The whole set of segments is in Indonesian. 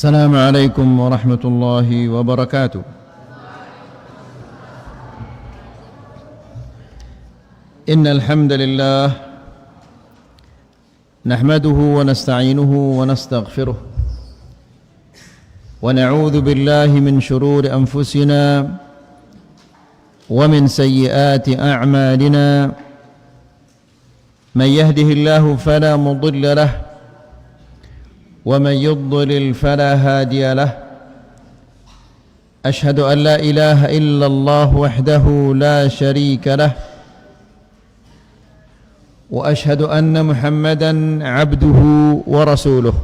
السلام عليكم ورحمة الله وبركاته. إن الحمد لله نحمده ونستعينه ونستغفره ونعوذ بالله من شرور أنفسنا ومن سيئات أعمالنا. من يهده الله فلا مضل له ومن يضلل فلا هادي له. أشهد أن لا إله إلا الله وحده لا شريك له وأشهد أن محمدا عبده ورسوله.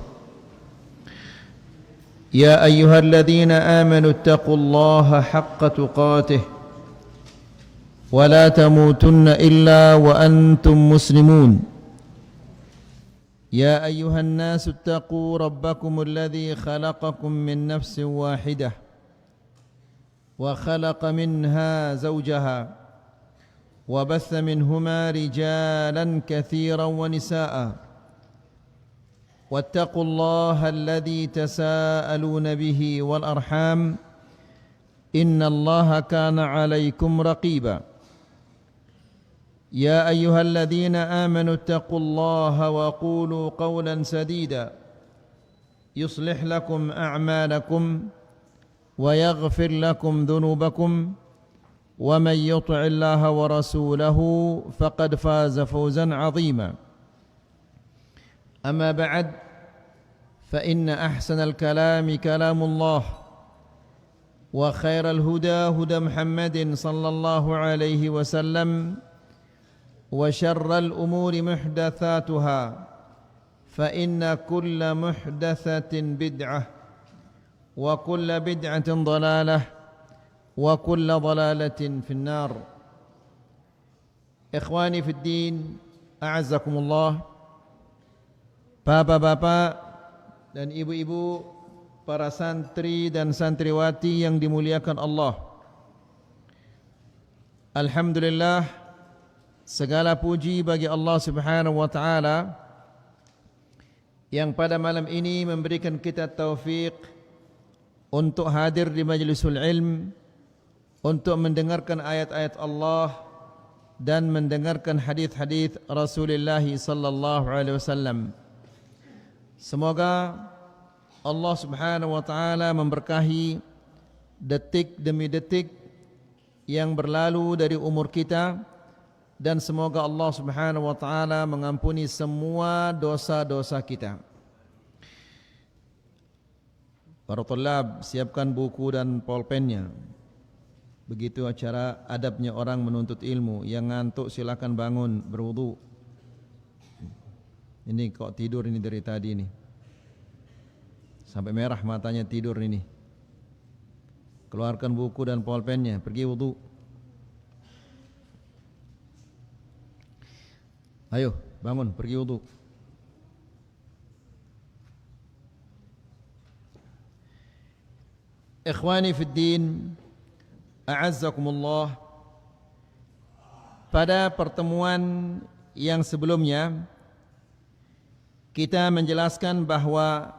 يا أيها الذين آمنوا اتقوا الله حق تقاته ولا تموتن إلا وأنتم مسلمون. يا أيها الناس اتقوا ربكم الذي خلقكم من نفس واحدة وخلق منها زوجها وبث منهما رجالا كثيرا ونساء واتقوا الله الذي تساءلون به والأرحام إن الله كان عليكم رقيبا. يا أيها الذين آمنوا اتقوا الله وقولوا قولا سديدا يصلح لكم أعمالكم ويغفر لكم ذنوبكم ومن يطع الله ورسوله فقد فاز فوزا عظيما. أما بعد فإن أحسن الكلام كلام الله وخير الهدى هدى محمد صلى الله عليه وسلم وشر الأمور محدثاتها فإن كل محدثة بدعة وكل بدعة ضلالة وكل ضلالة في النار. Ikhwani fi din, a'azzakumullah. Bapak-bapak dan ibu-ibu, para santri dan santriwati yang dimuliakan Allah. Alhamdulillah, segala puji bagi Allah Subhanahu wa taala yang pada malam ini memberikan kita taufik untuk hadir di majlisul ilm, untuk mendengarkan ayat-ayat Allah dan mendengarkan hadis-hadis Rasulullah sallallahu alaihi wasallam. Semoga Allah Subhanahu wa taala memberkahi detik demi detik yang berlalu dari umur kita, dan semoga Allah Subhanahu wa taala mengampuni semua dosa-dosa kita. Para thalab, siapkan buku dan pulpennya. Begitu acara adabnya orang menuntut ilmu. Yang ngantuk silakan bangun, berwudu. Ini kok tidur ini dari tadi nih. Sampai merah matanya tidur ini. Keluarkan buku dan pulpennya, pergi wudu. Ayo, bangun, pergi wudu. Ikhwani fid din, a'azzakumullah. Pada pertemuan yang sebelumnya kita menjelaskan bahwa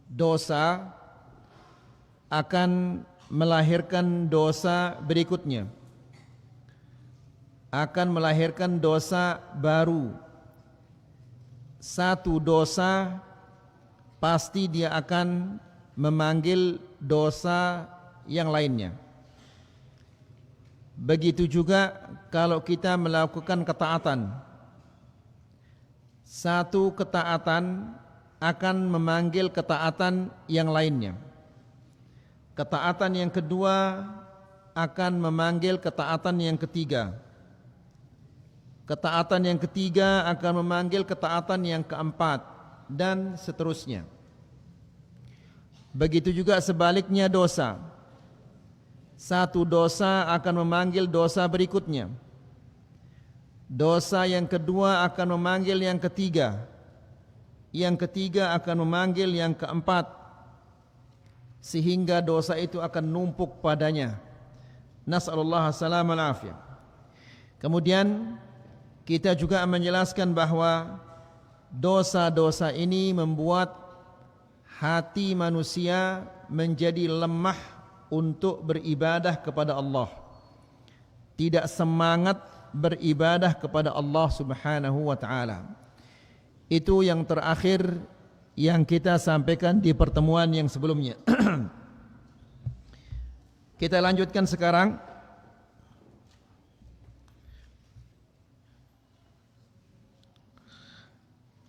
dosa akan melahirkan dosa berikutnya, akan melahirkan dosa baru. Satu dosa pasti dia akan memanggil dosa yang lainnya. Begitu juga kalau kita melakukan ketaatan. Satu ketaatan akan memanggil ketaatan yang lainnya. Ketaatan yang kedua akan memanggil ketaatan yang ketiga. Ketaatan yang ketiga akan memanggil ketaatan yang keempat, dan seterusnya. Begitu juga sebaliknya dosa. Satu dosa akan memanggil dosa berikutnya. Dosa yang kedua akan memanggil yang ketiga. Yang ketiga akan memanggil yang keempat. Sehingga dosa itu akan numpuk padanya. Nas'alullah as-salamah wal-afiyah. Kemudian kita juga menjelaskan bahwa dosa-dosa ini membuat hati manusia menjadi lemah untuk beribadah kepada Allah, tidak semangat beribadah kepada Allah Subhanahu wa taala. Itu yang terakhir yang kita sampaikan di pertemuan yang sebelumnya. Kita lanjutkan sekarang.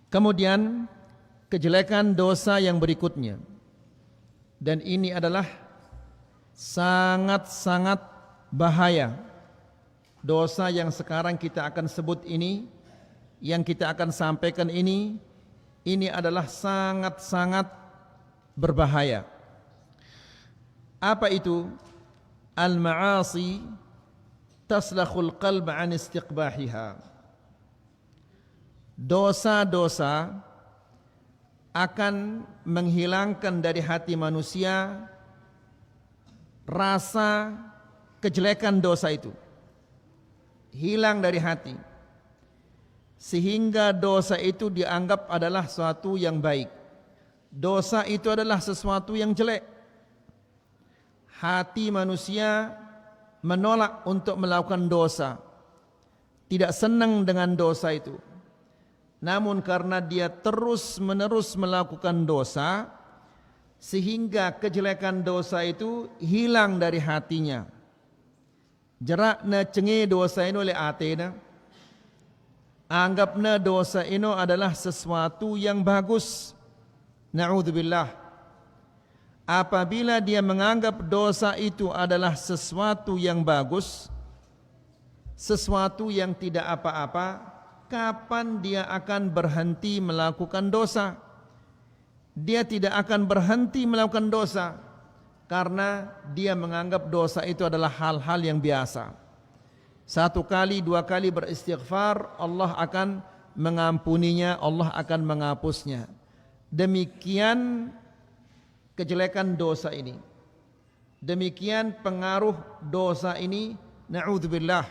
Kemudian kejelekan dosa yang berikutnya, dan ini adalah sangat-sangat bahaya. Dosa yang sekarang kita akan sebut ini, yang kita akan sampaikan ini adalah sangat-sangat berbahaya. Apa itu? Al-ma'asi taslakhul qalb an istiqbahiha. Dosa-dosa akan menghilangkan dari hati manusia rasa kejelekan dosa itu. Hilang dari hati, sehingga dosa itu dianggap adalah sesuatu yang baik. Dosa itu adalah sesuatu yang jelek. Hati manusia menolak untuk melakukan dosa, tidak senang dengan dosa itu. Namun karena dia terus-menerus melakukan dosa, sehingga kejelekan dosa itu hilang dari hatinya. Jerakna cengi dosa ini oleh atena, anggapna dosa ini adalah sesuatu yang bagus. Na'udzubillah. Apabila dia menganggap dosa itu adalah sesuatu yang bagus, sesuatu yang tidak apa-apa, kapan dia akan berhenti melakukan dosa? Dia tidak akan berhenti melakukan dosa karena dia menganggap dosa itu adalah hal-hal yang biasa. Satu kali, dua kali beristighfar, Allah akan mengampuninya, Allah akan menghapusnya. Demikian kejelekan dosa ini. Demikian pengaruh dosa ini. Na'udzubillah.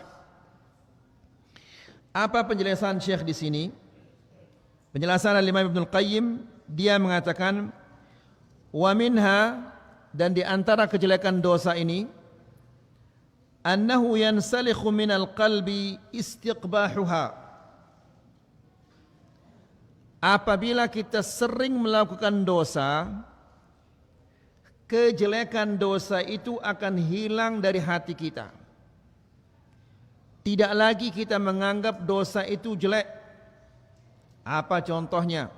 Apa penjelasan Syekh di sini? Penjelasan Al-Imam Ibnul Qayyim, dia mengatakan, wa minha, dan di antara kejelekan dosa ini, annahu yansalikhu minal qalbi istiqbahuha. Apabila kita sering melakukan dosa, kejelekan dosa itu akan hilang dari hati kita. Tidak lagi kita menganggap dosa itu jelek. Apa contohnya?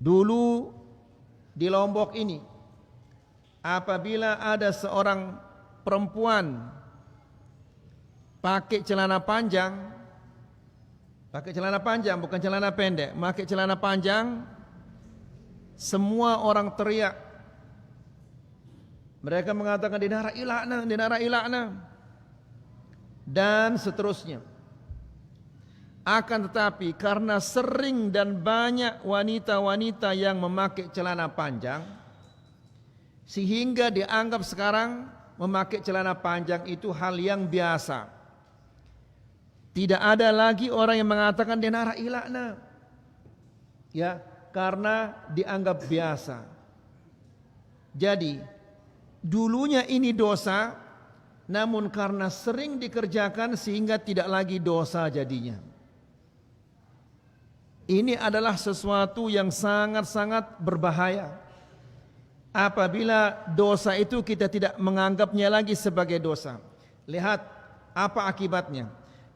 Dulu di Lombok ini, apabila ada seorang perempuan pakai celana panjang, bukan celana pendek, pakai celana panjang, semua orang teriak. Mereka mengatakan dinara ilakna, dan seterusnya. Akan tetapi karena sering dan banyak wanita-wanita yang memakai celana panjang, sehingga dianggap sekarang memakai celana panjang itu hal yang biasa. Tidak ada lagi orang yang mengatakan dinara ilakna, ya, karena dianggap biasa. Jadi dulunya ini dosa, namun karena sering dikerjakan sehingga tidak lagi dosa jadinya. Ini adalah sesuatu yang sangat-sangat berbahaya. Apabila dosa itu kita tidak menganggapnya lagi sebagai dosa. Lihat apa akibatnya.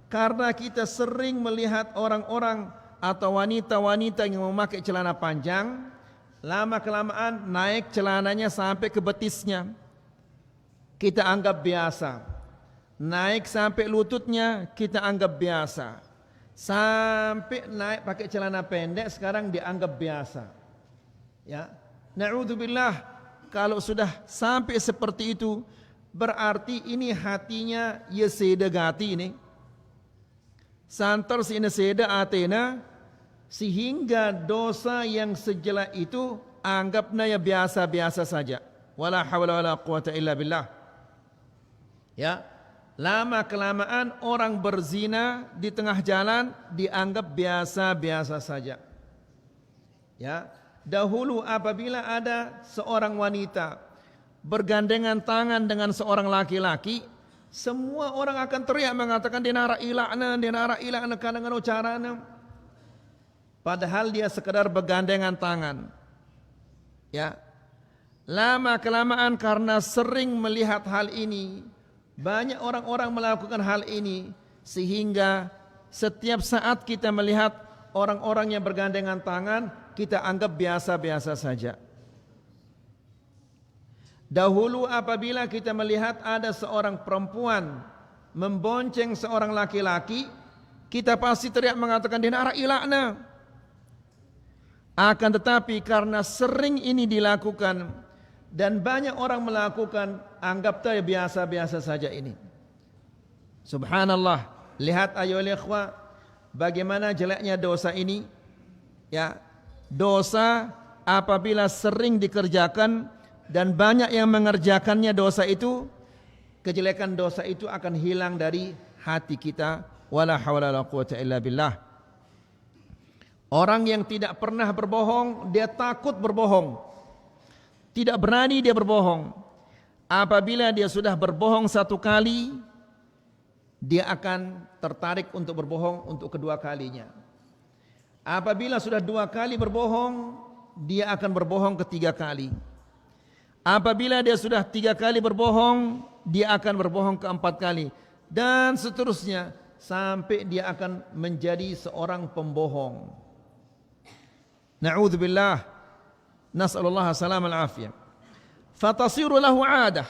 Karena kita sering melihat orang-orang atau wanita-wanita yang memakai celana panjang, lama-kelamaan naik celananya sampai ke betisnya. Kita anggap biasa. Naik sampai lututnya kita anggap biasa. Sampai naik pakai celana pendek sekarang dianggap biasa. Ya, na'udzubillah, kalau sudah sampai seperti itu berarti ini hatinya ya sedegati ini. Santar sina seda atena, sehingga dosa yang sejelek itu anggapnya ya biasa-biasa saja. Wala hawla wala quwata illa billah. Ya, lama kelamaan orang berzina di tengah jalan dianggap biasa-biasa saja. Ya, dahulu apabila ada seorang wanita bergandengan tangan dengan seorang laki-laki, semua orang akan teriak mengatakan dinara ilakna kanangan ucarana. Padahal dia sekedar bergandengan tangan. Ya. Lama kelamaan karena sering melihat hal ini, banyak orang-orang melakukan hal ini, sehingga setiap saat kita melihat orang-orang yang bergandengan tangan, kita anggap biasa-biasa saja. Dahulu apabila kita melihat ada seorang perempuan membonceng seorang laki-laki, kita pasti teriak mengatakan dinara ilakna. Akan tetapi karena sering ini dilakukan dan banyak orang melakukan, anggap saja biasa-biasa saja ini. Subhanallah, lihat ayolah ikhwah, bagaimana jeleknya dosa ini. Ya, dosa apabila sering dikerjakan dan banyak yang mengerjakannya, dosa itu, kejelekan dosa itu akan hilang dari hati kita. Wala haula wala quwwata illa billah. Orang yang tidak pernah berbohong, dia takut berbohong. Tidak berani dia berbohong. Apabila dia sudah berbohong satu kali, dia akan tertarik untuk berbohong untuk kedua kalinya. Apabila sudah dua kali berbohong, dia akan berbohong ketiga kali. Apabila dia sudah tiga kali berbohong, dia akan berbohong keempat kali. Dan seterusnya, sampai dia akan menjadi seorang pembohong. Na'udzubillah, nas'alullah salam al-afiyah. Fatasiru lahu 'adah,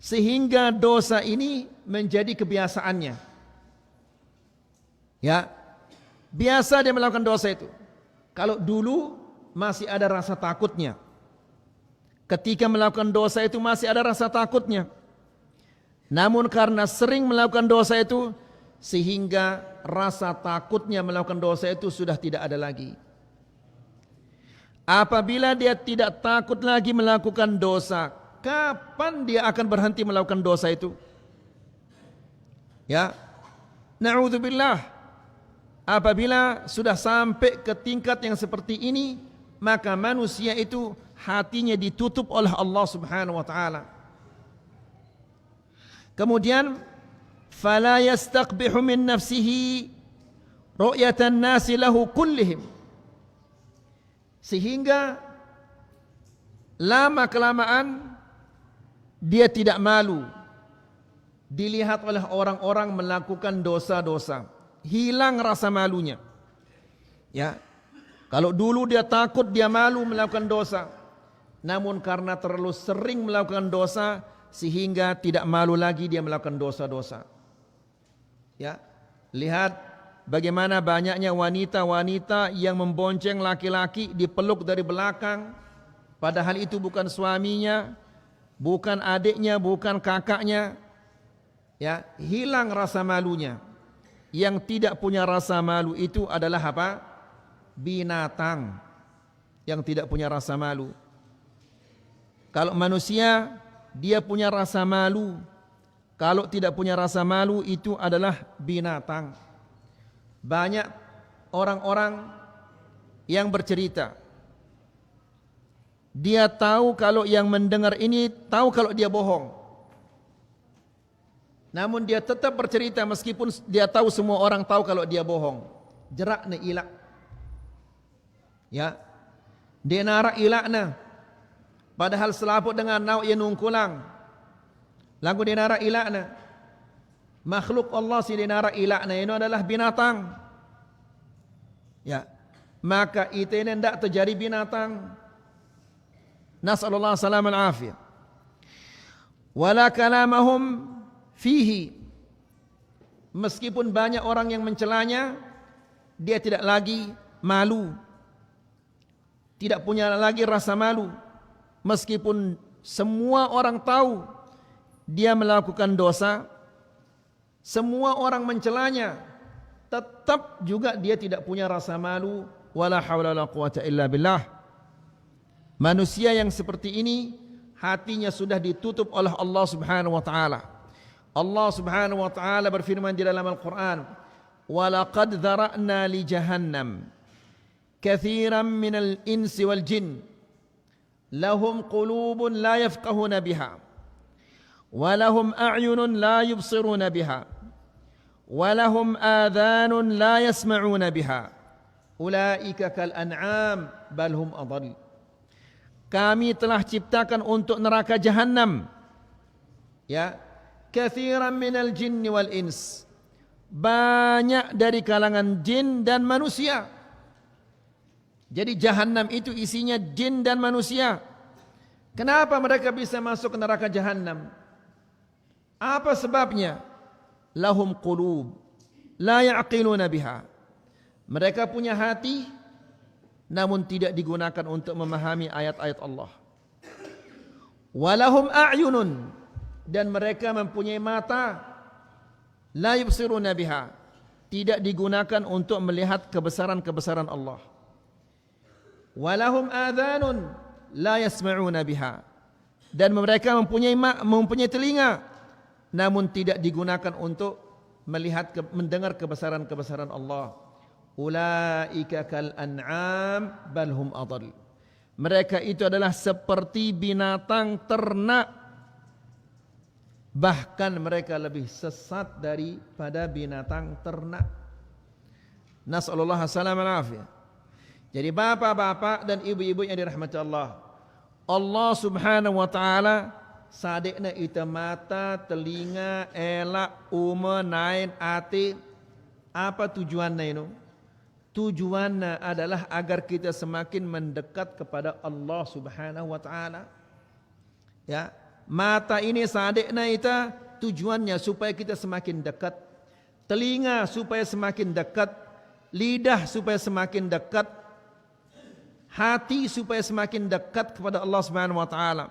sehingga dosa ini menjadi kebiasaannya. Ya, biasa dia melakukan dosa itu. Kalau dulu masih ada rasa takutnya, ketika melakukan dosa itu masih ada rasa takutnya. Namun karena sering melakukan dosa itu, sehingga rasa takutnya melakukan dosa itu sudah tidak ada lagi. Apabila dia tidak takut lagi melakukan dosa, kapan dia akan berhenti melakukan dosa itu? Ya, na'udzubillah. Apabila sudah sampai ke tingkat yang seperti ini, maka manusia itu hatinya ditutup oleh Allah Subhanahu wa taala. Kemudian fala yastaqbihu min nafsihi ru'yatan nasi lahu kullihim, sehingga lama kelamaan dia tidak malu dilihat oleh orang-orang melakukan dosa-dosa, hilang rasa malunya. Ya, kalau dulu dia takut, dia malu melakukan dosa, namun karena terlalu sering melakukan dosa sehingga tidak malu lagi dia melakukan dosa-dosa. Ya, lihat bagaimana banyaknya wanita-wanita yang membonceng laki-laki, dipeluk dari belakang, padahal itu bukan suaminya, bukan adiknya, bukan kakaknya. Ya, hilang rasa malunya. Yang tidak punya rasa malu itu adalah apa? Binatang yang tidak punya rasa malu. Kalau manusia, dia punya rasa malu. Kalau tidak punya rasa malu, itu adalah binatang. Banyak orang-orang yang bercerita, dia tahu kalau yang mendengar ini tahu kalau dia bohong, namun dia tetap bercerita meskipun dia tahu semua orang tahu kalau dia bohong. Jerakna ilak. Ya, denara ilakna. Padahal selaput dengan nau ia nungkulang. Lagu dinara ilakna. Makhluk Allah si dinara ilakna ini adalah binatang. Ya, maka itu ini tidak terjadi binatang. Nas'alullah salam al-afiyah. Wala kalamahum fihi. Meskipun banyak orang yang mencelanya, dia tidak lagi malu. Tidak punya lagi rasa malu. Meskipun semua orang tahu dia melakukan dosa, semua orang mencelanya, tetap juga dia tidak punya rasa malu. Wala haula wala quwwata illa billah. Manusia yang seperti ini hatinya sudah ditutup oleh Allah Subhanahu wa taala. Allah Subhanahu wa taala berfirman di dalam Al-Qur'an, "Wa laqad dzara'na li jahannam كثيرا من الإنس والجن لهم قلوب لا يفقهون بها ولهم أعين لا يبصرون بها ولهم آذان لا يسمعون بها أولئك كالأنعام بل هم أضل. Kami telah ciptakan untuk neraka Jahannam, ya, kathiran minal jinni wal ins, banyak dari kalangan jin dan manusia. Jadi Jahannam itu isinya jin dan manusia. Kenapa mereka bisa masuk ke neraka Jahannam? Apa sebabnya? Lahum qulub la ya'qiluna biha. Mereka punya hati namun tidak digunakan untuk memahami ayat-ayat Allah. Walahum a'yunun, dan mereka mempunyai mata, la yubsiruna biha, tidak digunakan untuk melihat kebesaran-kebesaran Allah. Walahum adhanun la yasma'una biha, dan mereka mempunyai telinga namun tidak digunakan untuk melihat mendengar kebesaran-kebesaran Allah. Ulaika kal an'am bal hum adall. Mereka itu adalah seperti binatang ternak, bahkan mereka lebih sesat daripada binatang ternak. Nas'alullah as-salamah wal afiyah. Jadi bapak-bapak dan ibu-ibu yang dirahmati Allah, Allah Subhanahu wa taala sadekna ita mata, telinga, elak, uma, nain, ati. Apa tujuannya itu? Tujuannya adalah agar kita semakin mendekat kepada Allah Subhanahu wa taala. Ya, mata ini sadekna ita tujuannya supaya kita semakin dekat. Telinga supaya semakin dekat, lidah supaya semakin dekat, hati supaya semakin dekat kepada Allah Subhanahu wa taala.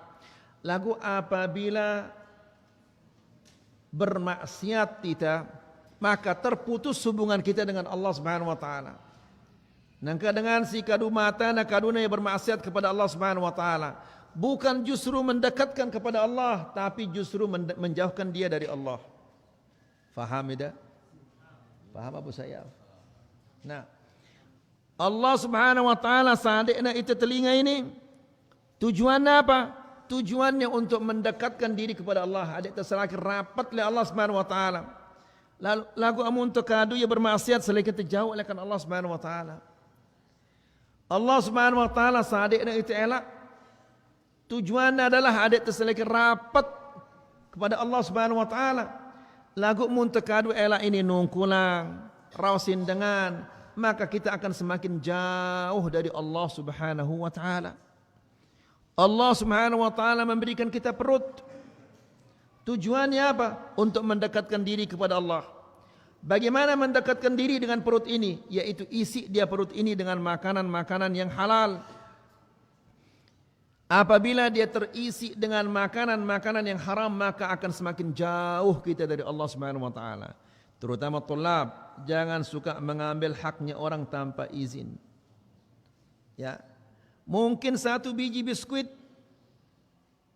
Lagu apabila bermaksiat kita, maka terputus hubungan kita dengan Allah Subhanahu wa taala. Nangka dengan si kadu mata na kaduna yang bermaksiat kepada Allah Subhanahu wa taala, bukan justru mendekatkan kepada Allah, tapi justru menjauhkan dia dari Allah. Faham tidak? Faham Abu Sayyaf? Nah, Allah Subhanahu wa taala sadekna itu telinga ini tujuannya apa? Tujuannya untuk mendekatkan diri kepada Allah, adik terselaki rapat oleh Allah Subhanahu wa taala. Lagu amun to kadu ya bermaksiat selain terjauh oleh Allah Subhanahu wa taala. Allah Subhanahu wa taala sadekna itu elak. Tujuannya adalah adik terselaki rapat kepada Allah Subhanahu wa taala. Lagu mun to kadu elak ini nungkulang, rausin dengan, maka kita akan semakin jauh dari Allah Subhanahu wa taala. Allah Subhanahu wa taala memberikan kita perut. Tujuannya apa? Untuk mendekatkan diri kepada Allah. Bagaimana mendekatkan diri dengan perut ini? Yaitu isi dia perut ini dengan makanan-makanan yang halal. Apabila dia terisi dengan makanan-makanan yang haram, maka akan semakin jauh kita dari Allah Subhanahu wa taala. Terutama tulab, jangan suka mengambil haknya orang tanpa izin. Ya. Mungkin satu biji biskuit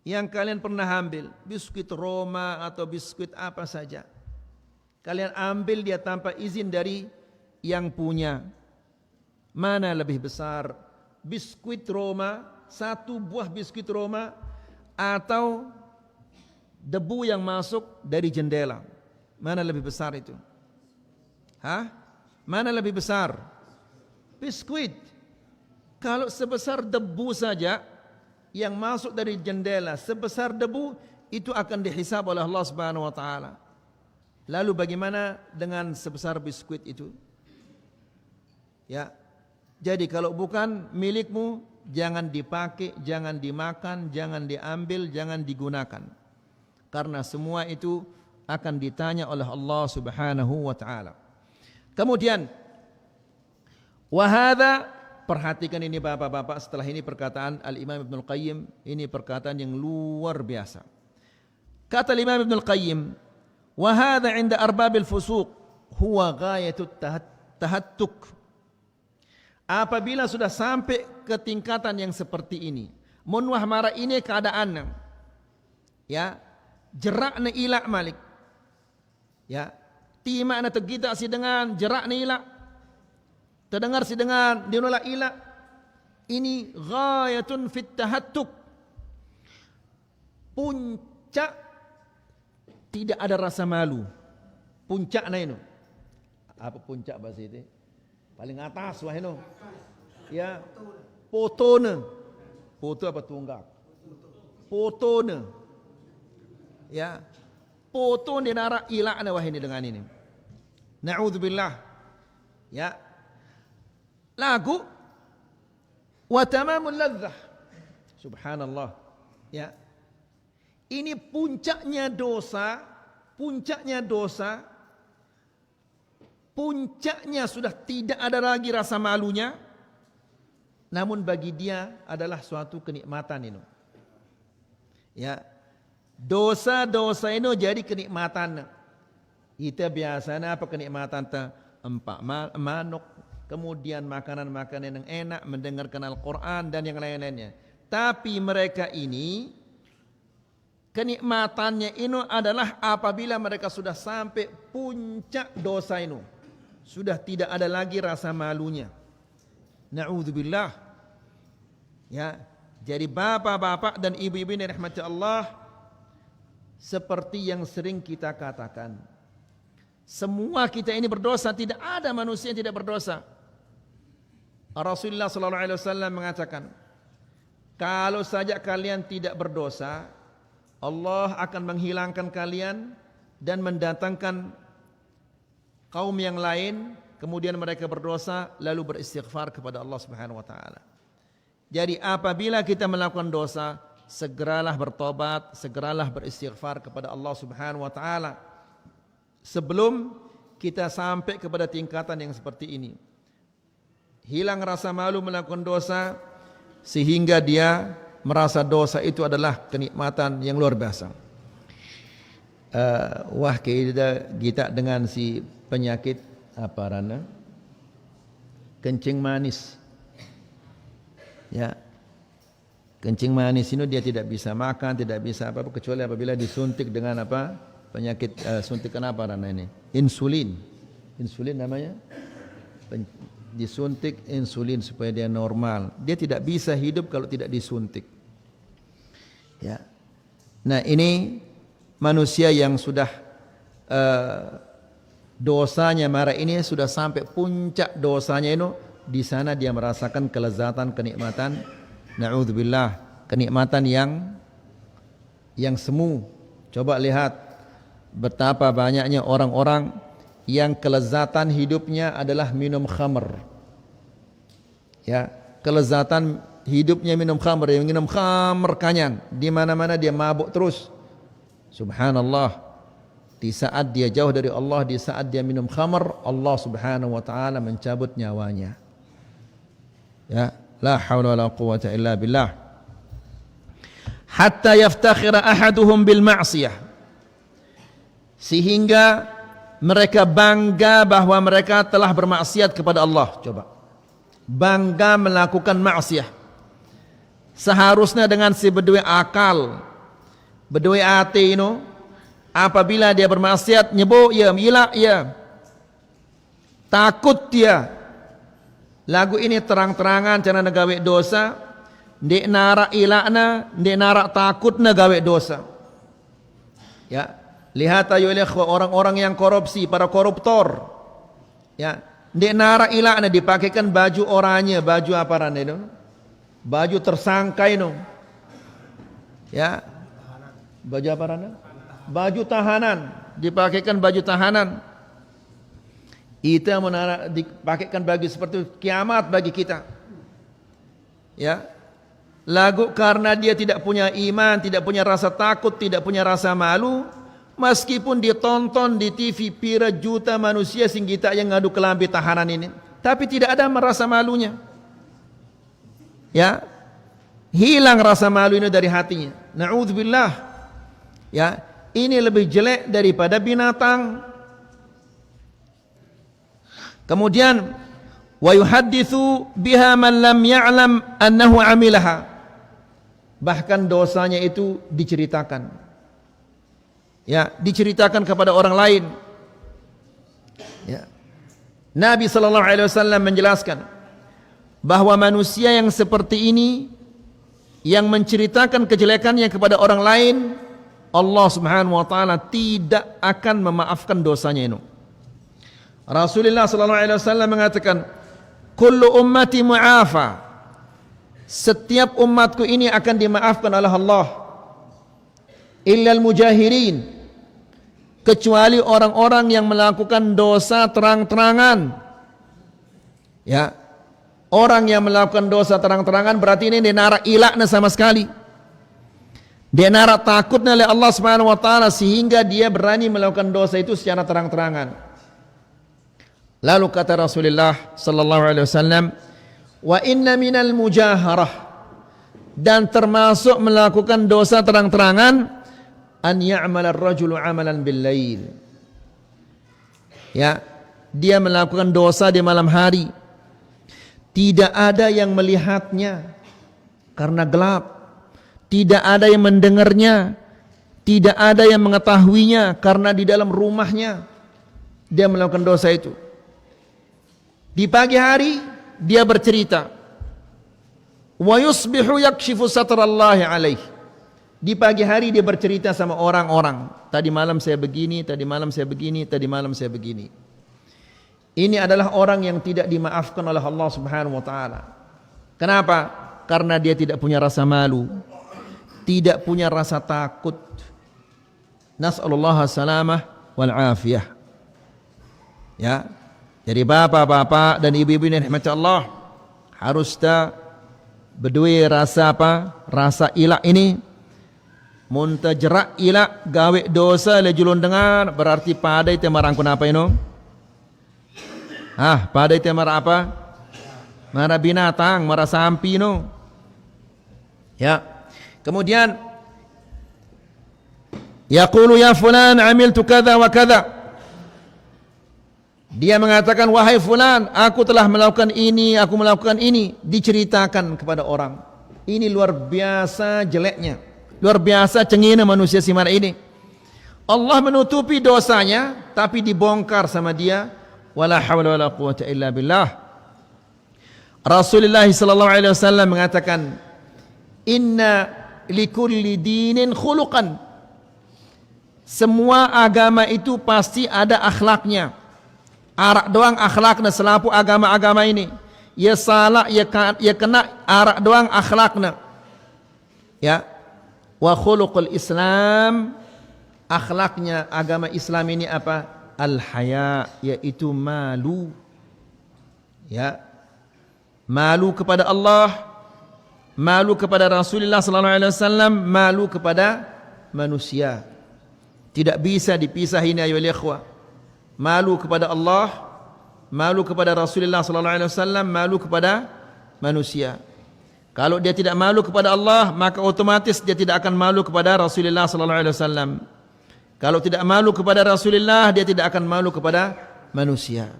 yang kalian pernah ambil, biskuit Roma atau biskuit apa saja, kalian ambil dia tanpa izin dari yang punya. Mana lebih besar, biskuit Roma, satu buah biskuit Roma, atau debu yang masuk dari jendela? Mana lebih besar itu? Hah? Mana lebih besar? Biskuit. Kalau sebesar debu saja yang masuk dari jendela, sebesar debu, itu akan dihisab oleh Allah Subhanahu wa taala. Lalu bagaimana dengan sebesar biskuit itu? Ya. Jadi kalau bukan milikmu, jangan dipakai, jangan dimakan, jangan diambil, jangan digunakan. Karena semua itu akan ditanya oleh Allah Subhanahu wa taala. Kemudian wa hadza, perhatikan ini bapak-bapak, setelah ini perkataan Al-Imam Ibnul Qayyim, ini perkataan yang luar biasa. Kata Imam Ibnul Qayyim, wa hadza 'inda arbabil fusuq huwa ghayatut tahattuk. Apabila sudah sampai ke tingkatan yang seperti ini, munwah mara ini keadaannya, ya, jerakna ilak malik, ya, tima na tegita si dengan jerakna ilak, terdengar si dengan dia nolak ilah. Ini ghayatun fit tahattuk. Puncak tidak ada rasa malu. Puncaknya itu. Apa puncak bahasa itu? Paling atas wah itu. Ya, potone. Foto apa tunggak? Potone. Ya. Foto dia narak ilakna wah ini dengan ini. Na'udzubillah. Ya. Lagu wa tamamul ladzah. Subhanallah. Ya. Ini puncaknya dosa, puncaknya sudah tidak ada lagi rasa malunya, namun bagi dia adalah suatu kenikmatan ini. Ya, dosa-dosa ini jadi kenikmatan. Kita biasanya apa kenikmatan? Empak manuk, kemudian makanan-makanan yang enak, mendengarkan Al-Quran dan yang lain-lainnya. Tapi mereka ini kenikmatannya ini adalah apabila mereka sudah sampai puncak dosa ini, sudah tidak ada lagi rasa malunya. Na'udzubillah. Ya, jadi bapak-bapak dan ibu-ibu yang dirahmati Allah, seperti yang sering kita katakan, semua kita ini berdosa, tidak ada manusia yang tidak berdosa. Rasulullah sallallahu alaihi wasallam mengatakan, kalau saja kalian tidak berdosa, Allah akan menghilangkan kalian dan mendatangkan kaum yang lain, kemudian mereka berdosa lalu beristighfar kepada Allah Subhanahu wa taala. Jadi apabila kita melakukan dosa, segeralah bertobat, segeralah beristighfar kepada Allah Subhanahu wa taala sebelum kita sampai kepada tingkatan yang seperti ini. Hilang rasa malu melakukan dosa sehingga dia merasa dosa itu adalah kenikmatan yang luar biasa. Wah kita dengan si penyakit apa rana? Kencing manis. Ya. Kencing manis ini dia tidak bisa makan, tidak bisa apa-apa kecuali apabila disuntik dengan apa? Penyakit suntikan apa rana ini? Insulin. Insulin namanya. Disuntik insulin supaya dia normal. Dia tidak bisa hidup kalau tidak disuntik. Ya. Nah, ini manusia yang sudah dosanya marah ini sudah sampai puncak dosanya itu, di sana dia merasakan kelezatan, kenikmatan. Na'udzubillah, kenikmatan yang semu. Coba lihat betapa banyaknya orang-orang yang kelezatan hidupnya adalah minum khamr. Ya, kelezatan hidupnya minum khamr, yang minum khamr kanyan, di mana-mana dia mabuk terus. Subhanallah. Di saat dia jauh dari Allah, di saat dia minum khamr, Allah Subhanahu wa taala mencabut nyawanya. Ya, la haula wala quwwata illa billah. Hatta yaftakhira ahaduhum bil ma'siyah. Sehingga mereka bangga bahwa mereka telah bermaksiat kepada Allah. Coba. Bangga melakukan maksiat. Seharusnya dengan si bedui akal, bedui hati ini, apabila dia bermaksiat, nyebut ya, milak ya, takut dia. Lagu ini terang-terangan cara negawe dosa, ndek narak ilakna, ndek narak takutna gawe dosa. Ya, lihat ayo orang-orang yang korupsi, para koruptor. Ya, ndek narak ilakna dipakaikan baju oranye, baju apa rana itu? Baju tersangka itu. Ya. Baju apa rana? Baju tahanan, dipakaikan baju tahanan. Itu dipakaikan bagi seperti kiamat bagi kita. Ya. Lagu karena dia tidak punya iman, tidak punya rasa takut, tidak punya rasa malu, meskipun ditonton di TV pira juta manusia sing kita yang ngadu kelambi tahanan ini, tapi tidak ada merasa malunya. Ya. Hilang rasa malu ini dari hatinya. Na'udzubillah. Ya, ini lebih jelek daripada binatang. Kemudian wa yuhadditsu biha man lam ya'lam annahu 'amilaha. Bahkan dosanya itu diceritakan. Ya, diceritakan kepada orang lain. Ya. Nabi sallallahu alaihi wasallam menjelaskan bahwa manusia yang seperti ini yang menceritakan kejelekannya kepada orang lain, Allah Subhanahu wa taala tidak akan memaafkan dosanya itu. Rasulullah sallallahu alaihi wasallam mengatakan, "Kullu ummati mu'afa." Setiap umatku ini akan dimaafkan oleh Allah. Illal mujahirin, kecuali orang-orang yang melakukan dosa terang-terangan. Ya. Orang yang melakukan dosa terang-terangan berarti ini dia narak ilakna sama sekali. Dia narak takutnya oleh Allah Subhanahu wa taala sehingga dia berani melakukan dosa itu secara terang-terangan. Lalu kata Rasulullah sallallahu alaihi wasallam, "Wa inna minal mujaharah," dan termasuk melakukan dosa terang-terangan, an ya'mal ar-rajulu 'amalan bil-lail. Ya, dia melakukan dosa di malam hari. Tidak ada yang melihatnya karena gelap. Tidak ada yang mendengarnya. Tidak ada yang mengetahuinya karena di dalam rumahnya dia melakukan dosa itu. Di pagi hari dia bercerita. Wa yusbihu yakshifu satrallahi alaihi. Di pagi hari dia bercerita sama orang-orang. Tadi malam saya begini, tadi malam saya begini, tadi malam saya begini. Ini adalah orang yang tidak dimaafkan oleh Allah Subhanahu wa taala. Kenapa? Karena dia tidak punya rasa malu, tidak punya rasa takut. Nas'alullah salamah wal afiyah. Ya. Jadi bapak-bapak dan ibu-ibu yang dirahmati Allah harus berdua rasa apa? Rasa ilak ini. Munta jerak ilak gawe dosa le julun dengar berarti padai te marangkun apa ini? Padai te mara apa? Mara binatang, mara sampi no. Ya. Kemudian yaqulu ya fulan amiltu kadza wa kadza. Dia mengatakan, wahai fulan, aku telah melakukan ini, aku melakukan ini, diceritakan kepada orang. Ini luar biasa jeleknya. Luar biasa cengihnya manusia si mana ini. Allah menutupi dosanya tapi dibongkar sama dia. Wala hawla wala quwwata illa billah. Rasulullah sallallahu alaihi wasallam mengatakan, inna likulli dinin khuluqan. Semua agama itu pasti ada akhlaknya. Arak doang akhlakna selapu agama-agama ini. Ya salah, ya kena arak doang akhlakna. Ya. Wa khuluqul Islam, akhlaknya agama Islam ini apa? Al-haya, yaitu malu. Ya. Malu kepada Allah, malu kepada Rasulullah sallallahu alaihi wasallam, malu kepada manusia. Tidak bisa dipisahin ayyuhal ikhwah. Malu kepada Allah, malu kepada Rasulullah sallallahu alaihi wasallam, malu kepada manusia. Kalau dia tidak malu kepada Allah, maka otomatis dia tidak akan malu kepada Rasulullah sallallahu alaihi wasallam. Kalau tidak malu kepada Rasulullah, dia tidak akan malu kepada manusia.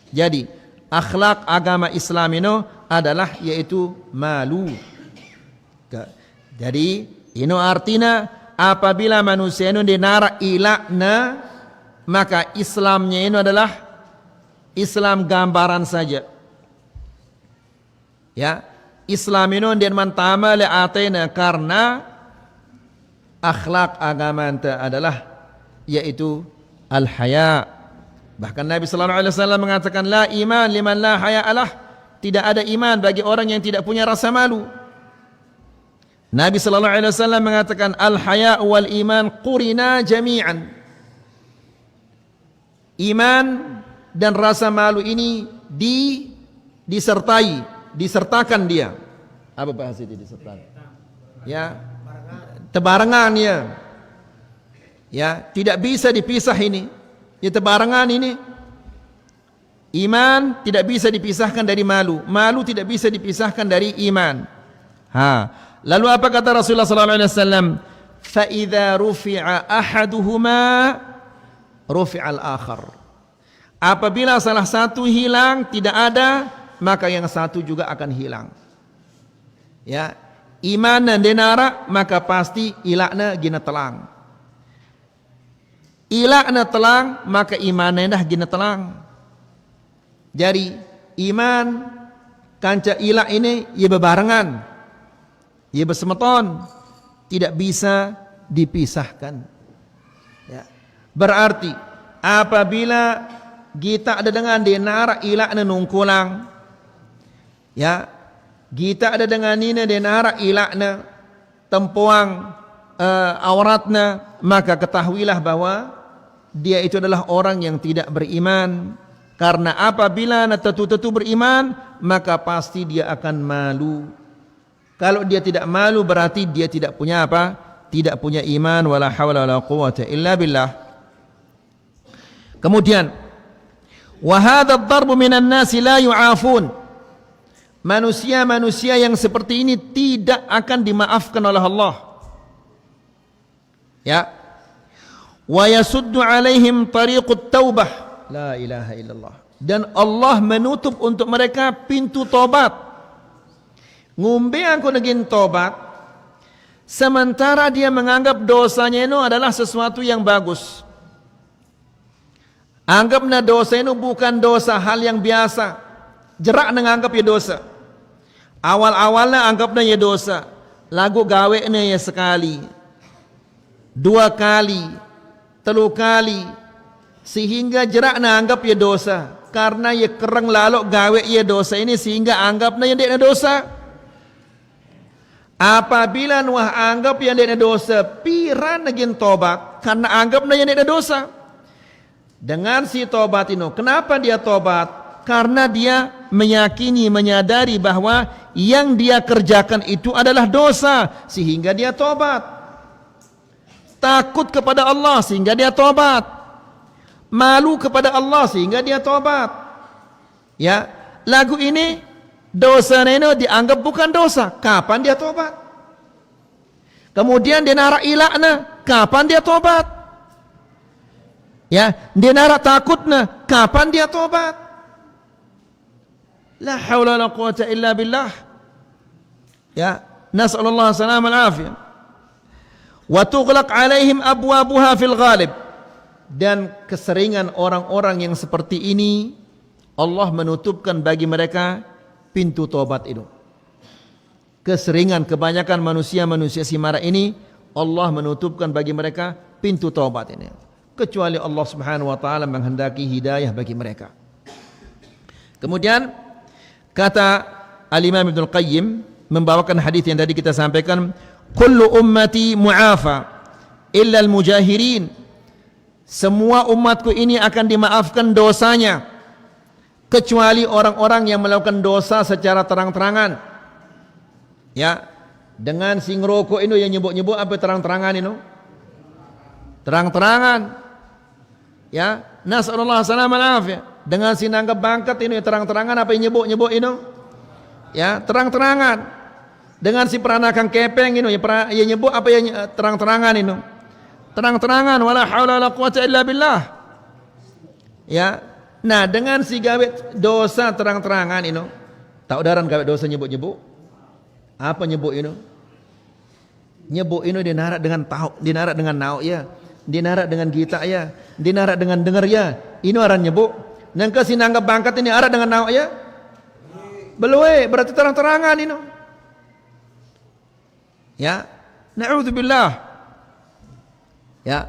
Jadi, akhlak agama Islam ini adalah yaitu malu. Jadi, ini artinya apabila manusia ini dinara ilakna, maka Islamnya ini adalah Islam gambaran saja. Ya, Islam ini dia mantama le atena karena akhlak agama anta adalah yaitu al-haya. Bahkan Nabi sallallahu alaihi wasallam mengatakan la iman liman la haya alah. Tidak ada iman bagi orang yang tidak punya rasa malu. Nabi sallallahu alaihi wasallam mengatakan al-haya wal iman qurina jami'an. Iman dan rasa malu ini disertakan dia. Apa bahasa itu disertakan? Ya, tebarengan ya. Ya, tidak bisa dipisah ini. Ya, tebarengan ini. Iman tidak bisa dipisahkan dari malu. Malu tidak bisa dipisahkan dari iman. Lalu apa kata Rasulullah sallallahu alaihi wasallam? Fa idza rufi'a ahaduhuma rufi'al akhar. Apabila salah satu hilang, tidak ada, maka yang satu juga akan hilang. Ya, iman dan denara maka pasti ilakna gina telang. Ilakna telang maka imannya dah gina telang. Jadi iman kanca ilak ini ia berbarengan, ia bersemeton, tidak bisa dipisahkan. Ya. Berarti apabila kita ada dengan denara ilak nungkulang, ya, kita ada dengan ini denara ilakna tempuang auratna, maka ketahuilah bahwa dia itu adalah orang yang tidak beriman. Karena apabila tentu beriman, maka pasti dia akan malu. Kalau dia tidak malu berarti dia tidak punya apa? Tidak punya iman. Wala hawla wala quwwata illa billah. Kemudian, wa hadha ad-darbu minan nasi la yu'afun. Manusia-manusia yang seperti ini tidak akan dimaafkan oleh Allah. Ya. Wa yasuddu alaihim tariqut taubah. La ilaha illallah. Dan Allah menutup untuk mereka pintu tobat. Ngumbe aku negin tobat, sementara dia menganggap dosanya itu adalah sesuatu yang bagus. Anggapnya dosa itu bukan dosa, hal yang biasa. Jerak menganggap ya dosa. Awal-awalnya anggapnya ya dosa. Lagu gawe ya sekali, 2 kali, 3 kali, sehingga jerak anggap ya dosa. Karena ya kereng lalok gawe ya dosa ini, sehingga anggapnya ya dia dosa. Apabila nuah anggap yang dia dosa, piran negin tobat karena anggapnya yang dia dosa. Dengan si tobat ini, kenapa dia tobat? Karena dia meyakini, menyadari bahwa yang dia kerjakan itu adalah dosa, sehingga dia tobat. Takut kepada Allah sehingga dia tobat. Malu kepada Allah sehingga dia tobat. Ya, lagu ini dosa ini dianggap bukan dosa. Kapan dia tobat? Kemudian dia nara ilakna, kapan dia tobat? Ya, dia nara takutna, kapan dia tobat? La haula wala quwwata illa billah. Ya, nas'alullah salam al-afiyah. Wa tughlaq alaihim abwabuha fil ghalib. Dan keseringan orang-orang yang seperti ini, Allah menutupkan bagi mereka pintu tobat itu. Keseringan, kebanyakan manusia-manusia si marah ini, Allah menutupkan bagi mereka pintu tobat ini. Kecuali Allah subhanahu wa ta'ala menghendaki hidayah bagi mereka. Kemudian kata Al-Imam Ibnul Qayyim membawakan hadis yang tadi kita sampaikan, kullu ummati mu'afa illa al-mujahirin. Semua umatku ini akan dimaafkan dosanya, kecuali orang-orang yang melakukan dosa secara terang-terangan. Ya, dengan sing rokok ini yang nyebut-nyebut apa terang-terangan ini? Terang-terangan. Ya, nasallallahu salam al-afiyah. Dengan si nanggap bangkat ini terang-terangan apa yang nyebut-nyebut ini? Ya, terang-terangan. Dengan si peranakan kepeng ini yang nyebut apa yang terang-terangan ini? Terang-terangan, wala haula wala quwwata illa billah. Ya. Nah, dengan si gawe dosa terang-terangan ini, tak udaran gawe dosa nyebut-nyebut. Apa nyebut ini? Nyebut ini dinarak dengan tahu, dinarak dengan nau ya, dinarak dengan kita ya, dinarak dengan dengar ya. Ini orang nyebut. Nang kasi nanggap bangkat ini arak dengan nau ya? Belum, berarti terang-terangan ini. Ya. Na'udzubillah. Ya,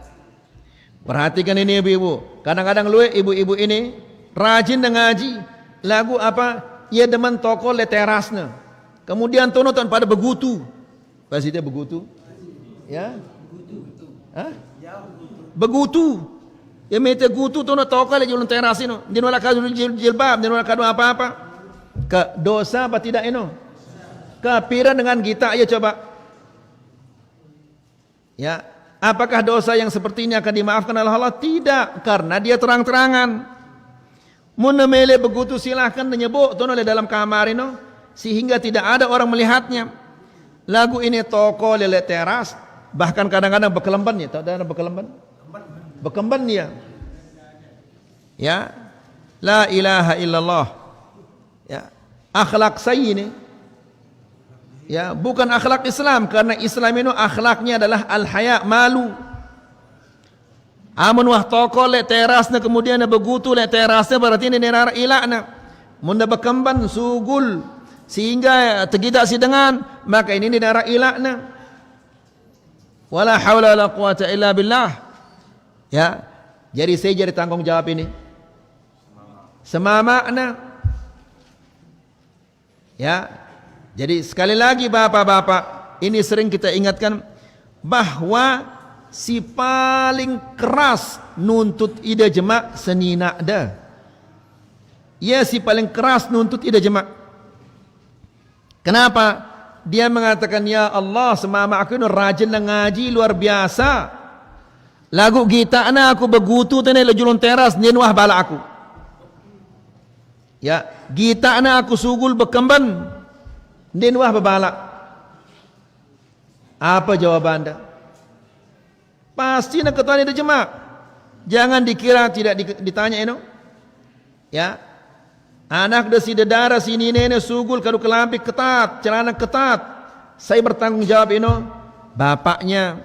perhatikan ini ibu-ibu. Kadang-kadang lu ibu-ibu ini rajin dengan ngaji. Lagu apa? Ia demen toko le terasnya. Kemudian tonton pada begutu. Pasti dia begutu. Ya? Hah? Begutu. Ya mete gutu tonton toko le jualan teras ini. Dia nolak kadu jilbab, dia nolak kadu apa-apa. Ke dosa apa tidak ini? Kepiran dengan kita aja coba. Ya. Apakah dosa yang seperti ini akan dimaafkan oleh Allah? Tidak, karena dia terang-terangan. Munemele begitu silahkan menyebut oleh dalam kamar ini, sehingga tidak ada orang melihatnya. Lagu ini toko lele teras, bahkan kadang-kadang bekelemban ya, tahu ada bekelemban? Bekemban dia. Ya, la ilaha illallah. Ya, akhlak sayyi ini. Ya, bukan akhlak Islam, karena Islam itu akhlaknya adalah al-haya, malu. Amun wah toko le terasnya kemudian begutu le terasnya berarti ini nera ilakna. Munda berkembang sugul sehingga tergidak si dengan, maka ini darah ilakna. Wala haula wala quwata illa billah. Ya. Jadi saya jadi tanggung jawab ini. Semamakna. Ya. Jadi sekali lagi bapak-bapak, ini sering kita ingatkan bahwa si paling keras nuntut ida jemaah senina dah. Ya, si paling keras nuntut ida jemaah. Kenapa? Dia mengatakan, ya Allah, semama aku ini rajin ngaji luar biasa. Lagu kita na aku begutu tene le julun teras nenwah bala aku. Ya, kita na aku sugul bekemban nenwah babala. Apa jawaban anda? Pasti nak ketuan ida jemaah. Jangan dikira tidak ditanya ini. Ya. Anak dah si dedara si nene sugul kadu kelampi ketat, celana ketat. Saya bertanggung jawab ini. Bapaknya,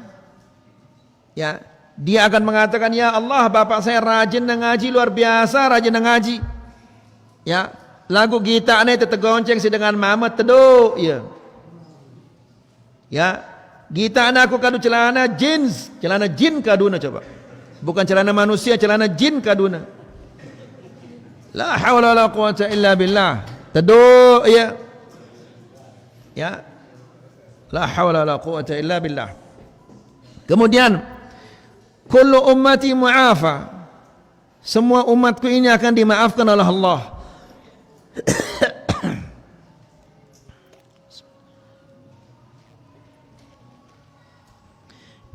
ya, dia akan mengatakan, ya Allah, bapak saya rajin ngaji luar biasa, rajin ngaji. Ya, lagu kita ini tetegonceng si dengan mama teduh, ya. Ya, kita anak aku kadu celana jeans, celana jin kaduna coba. Bukan celana manusia, celana jin kaduna. La hawla wala quwata illa billah. Teduh, ya. Ya. La hawla wala quwata illa billah. Kemudian kullu ummati mu'afa. Semua umatku ini akan dimaafkan oleh Allah.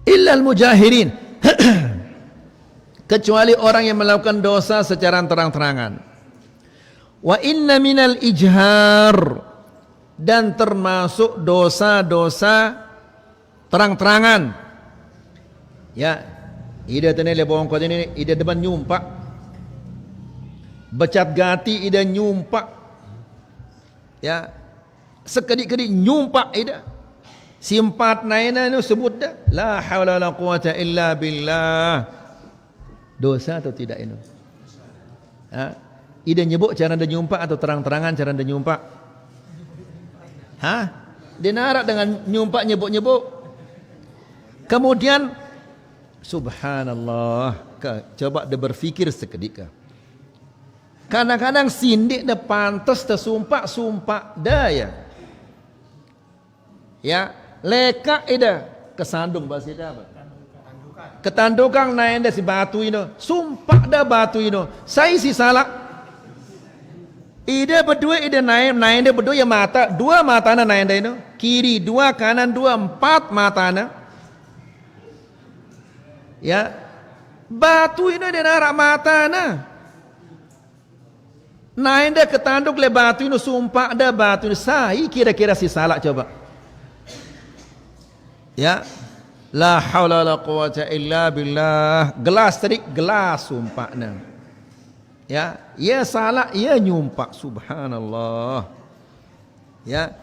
Illa al-mujahirin. Kecuali orang yang melakukan dosa secara terang-terangan. Wa inna minal ijhar, dan termasuk dosa-dosa terang-terangan. Ya, ida tenele bawang kau ini ida depan nyumpak, becat gati ida nyumpak. Ya, sekedik-kedik nyumpak ida. Simpat naina itu sebut dah. La haula wala quwata illa billah. Dosa atau tidak ini? Ha? Ida nyebut cara anda nyumpak atau terang-terangan cara anda nyumpak? Hah? Dia narak dengan nyumpak nyebut-nyebut. Kemudian subhanallah, coba dia berfikir sekedik. Kadang-kadang sindik dah pantas dah sumpah dah ya. Ya, leka ida kesandung bahasa ida apa? Ketandukan naik dah si batu ini. Sumpah dah batu ini. Saya si salah. Ida berdua ida naik dia berdua ya mata, dua mata na naik dah ini. Kiri dua, kanan dua, 4 mata na. Ya. Batu ini dia narak mata na. Naik dah ketanduk le batu ini, sumpah dah batu ini. Saya kira-kira si salah coba. Ya. La haula wala quwata illa billah. Gelas tadi, gelas sumpahnya. Ya, ia salah, ia nyumpak, subhanallah. Ya.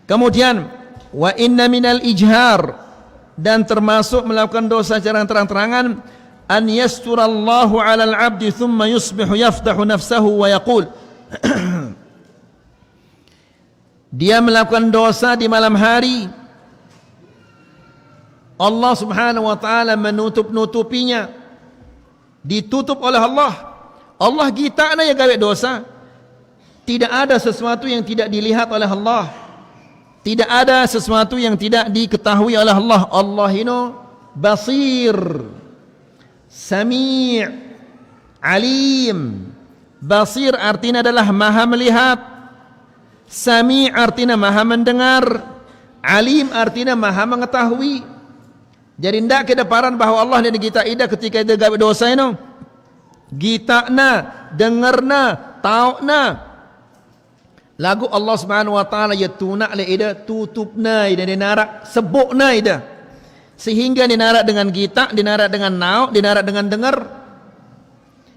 Kemudian wa inna minal ijhar, dan termasuk melakukan dosa secara terang-terangan, an yasturallahu 'alal 'abdi thumma yusbihu yafdahu nafsahu wa yaqul. Dia melakukan dosa di malam hari, Allah subhanahu wa ta'ala menutup-nutupinya, ditutup oleh Allah. Allah kita na yang gawe dosa. Tidak ada sesuatu yang tidak dilihat oleh Allah. Tidak ada sesuatu yang tidak diketahui oleh Allah. Allah ini basir, sami', alim. Basir artinya adalah maha melihat, sami' artinya maha mendengar, alim artinya maha mengetahui. Jadi tidak kedeparan bahawa Allah dan kita ida ketika dia gawe dosa ini. Kita na, dengar na, tahu na. Lagu Allah Subhanahu wa taala ya tuna le ida, tutup na ida, dinarak sebuk na ida. Sehingga dinarak dengan kita, dinarak dengan nauk, dinarak dengan dengar.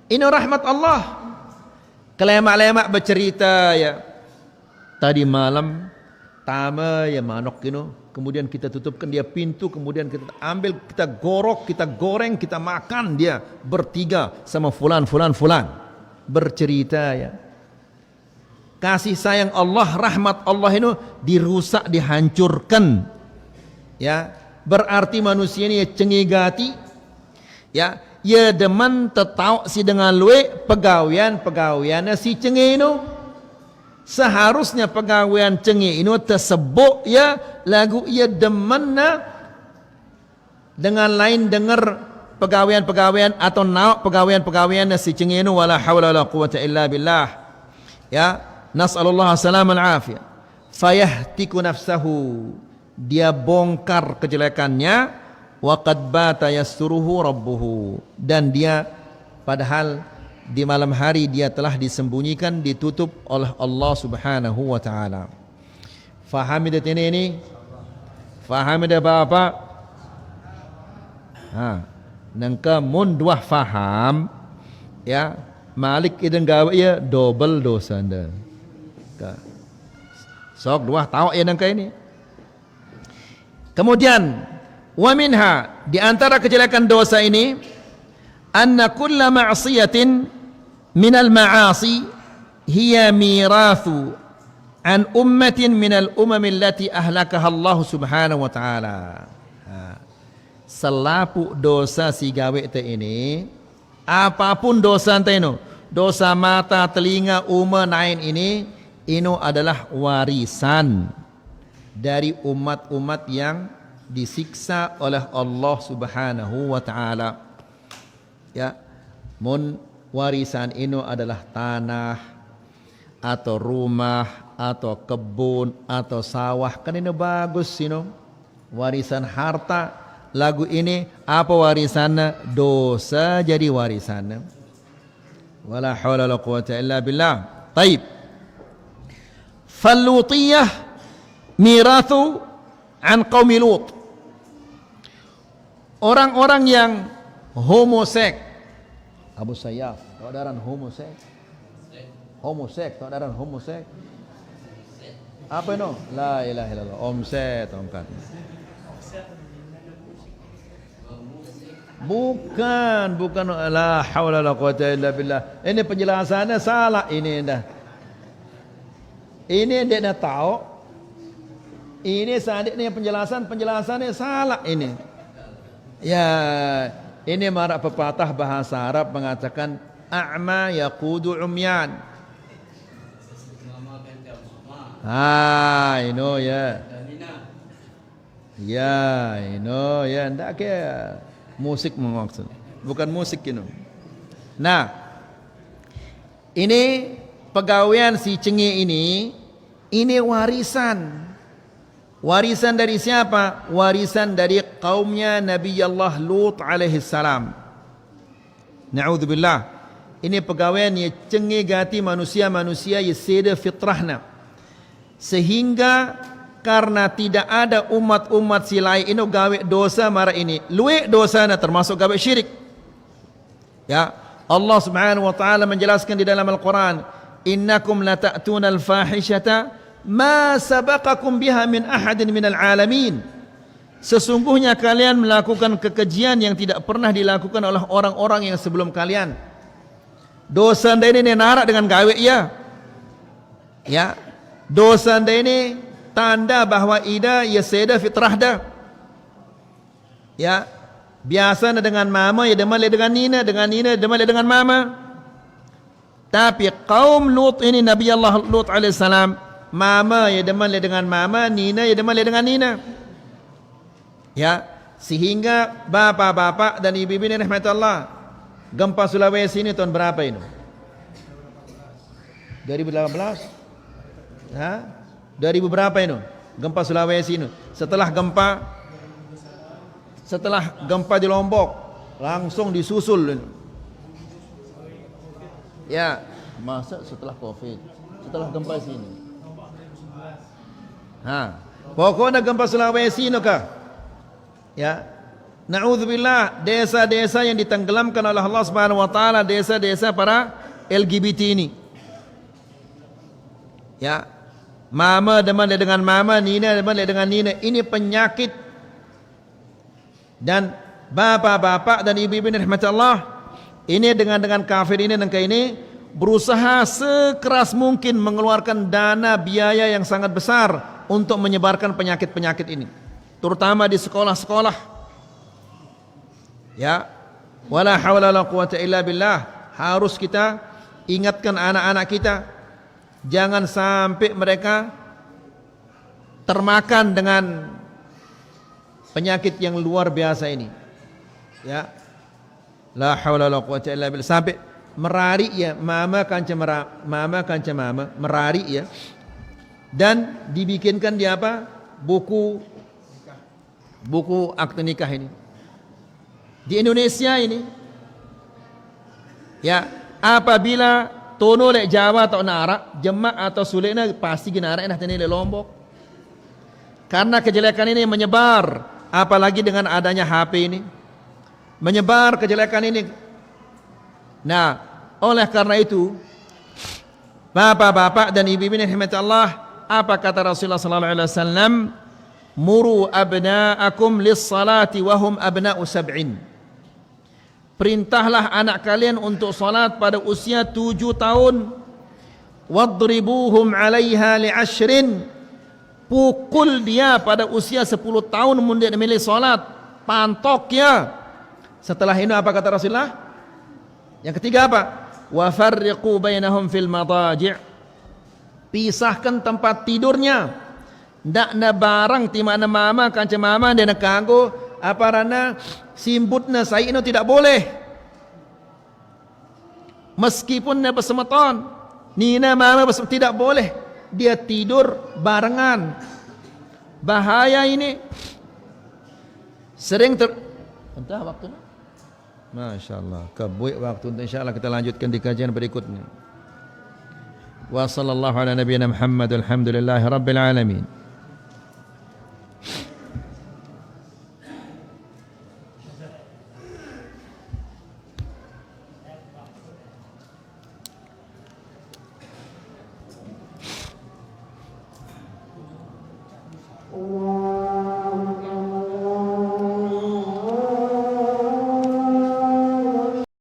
Ini rahmat Allah. Kelemak-lemak bercerita ya. Tadi malam tama ya manok kino, kemudian kita tutupkan dia pintu, kemudian kita ambil, kita gorok, kita goreng, kita makan dia bertiga sama fulan bercerita ya. kasih sayang Allah, rahmat Allah itu dirusak, dihancurkan. Ya, berarti manusia ini cengigati, ya, ia demen tetau si dengan luwe pegawaiannya si cengi itu. Seharusnya pegawaian cengi itu tersebut ya lagu ia demenna dengan lain dengar pegawaian atau nauk pegawaian si cengi itu. Wala hawla wala quwwata illa billah. Ya, nas'alullah salam al-afiyah. Fayahtiku nafsahu, dia bongkar kejelekannya. Wa qad bata yasturuhu rabbuhu, dan dia padahal di malam hari dia telah disembunyikan, ditutup oleh Allah Subhanahu wa taala. Faham ini? Faham dah Bapak? Nangka mun dua faham, ya, Malik ideng gawe ya double dosa anda. Sok dua tahu ya nangka ini. Kemudian wa minha, di antara kejelekan dosa ini, anna kulla ma'siyatin minal ma'asi hiya mirathu an ummatin minal umamil lati ahlakaha Allah Subhanahu wa taala. Selapu dosa si gawe te ini, apapun dosa te ini, dosa mata, telinga, nain ini adalah warisan dari umat-umat yang disiksa oleh Allah Subhanahu wa taala. Ya, mun warisan ini adalah tanah atau rumah atau kebun atau sawah, kan ini bagus ini. Warisan harta, lagu ini apa warisannya? Dosa jadi warisannya. Wala haula wala quwwata illa billah. Taib. Fallutiyah mirathu an qaumi Lut. Orang-orang yang homoseks, Abu Sayyaf, tahu daran homoseks? Homoseks, tahu daran homoseks? Apa itu? La ilaha illallah. Omset, tongkat. Bukan la haula la quwwata illa billah. Ini penjelasannya salah ini dah. Ini dia dah tahu. Ini sadiknya penjelasannya salah ini. Ya, ini marak pepatah bahasa Arab mengatakan a'ma yaqudu umyan. Ini ya. Ya, ini ya, ndak ke musik maksud. Bukan musik ini. Nah, ini pegawaian si cengi ini warisan. Warisan dari siapa? Warisan dari kaumnya Nabi Allah Lut alaihi salam. Na'udzubillah. Ini pegawaian yang cengi gati manusia-manusia yang seda fitrahna. Sehingga karena tidak ada umat-umat si lain ini gawe dosa mara ini. Luwe dosana termasuk gawe syirik. Ya, Allah Subhanahu wa taala menjelaskan di dalam Al-Qur'an, "Innakum lata'tuna al-fahishata ma sabaqakum biha min ahadin minal alamin." Sesungguhnya kalian melakukan kekejian yang tidak pernah dilakukan oleh orang-orang yang sebelum kalian. Dosa anda ini narak dengan gawe ya. Ya, dosa anda ini tanda bahwa ida ya seda fitrah dah. Ya, biasa dengan mama ya demal dengan nina, dengan nina demal dengan mama. Tapi kaum Lut ini, Nabi Allah Lut alaihissalam, mama ya demal dengan mama, nina ya demal dengan nina. Ya, sehingga bapak-bapak dan ibu-ibu ini rahmatullah, gempa Sulawesi ini tahun berapa ini? 2018? Ha? 2000 berapa ini? Gempa Sulawesi ini. Setelah gempa di Lombok langsung disusul. Ya, masa setelah Covid, setelah gempa sini. Pokoknya gempa Sulawesi ini kah? Ya, na'udzubillah, desa-desa yang ditenggelamkan oleh Allah Subhanahu wa taala, desa-desa para LGBT ini. Ya, mama deman dengan mama, nina deman dengan nina. Ini penyakit. Dan bapak-bapak dan ibu-ibu rahmatullah, ini dengan kafir ini berusaha sekeras mungkin mengeluarkan dana biaya yang sangat besar untuk menyebarkan penyakit-penyakit ini, terutama di sekolah-sekolah. Ya, wala haula wala quwata illa billah. Harus kita ingatkan anak-anak kita, jangan sampai mereka termakan dengan penyakit yang luar biasa ini. Ya, la haula wala quwata illa billah. Sampai merari ya, mama kanca mama merari ya, dan dibikinkan di apa, buku akte nikah ini di Indonesia ini ya. Apabila tono lek Jawa atau nara jemak atau sulekna pasti ginara enak tene Lombok, karena kejelekan ini menyebar, apalagi dengan adanya HP ini menyebar kejelekan ini. Nah, oleh karena itu, bapak-bapak dan ibu-ibu yang dirahmati Allah, apa kata Rasulullah sallallahu alaihi wasallam? Muru abna'akum lis-salati wa hum abna'u sab'in. Perintahlah anak kalian untuk salat pada usia 7 tahun. Wadribuhum 'alaiha li'ashrin. Pukul dia pada usia 10 tahun mundur milih salat, pantok ya. Setelah ini apa kata Rasulullah? Yang ketiga apa? Wa farriqu bainahum fil madaji'. Pisahkan tempat tidurnya. Ndak na barang ti mana mama kanca mama dia nak kanggo apa rana simbutna saino tidak boleh. Meskipun na bersematon, nina mama tidak boleh. Dia tidur barengan. Bahaya ini. Sering entah waktunya. Masya Allah, kebuik waktu. InsyaAllah kita lanjutkan di kajian berikutnya. Wa sallallahu ala nabiyina Muhammad, alhamdulillahi rabbil alamin.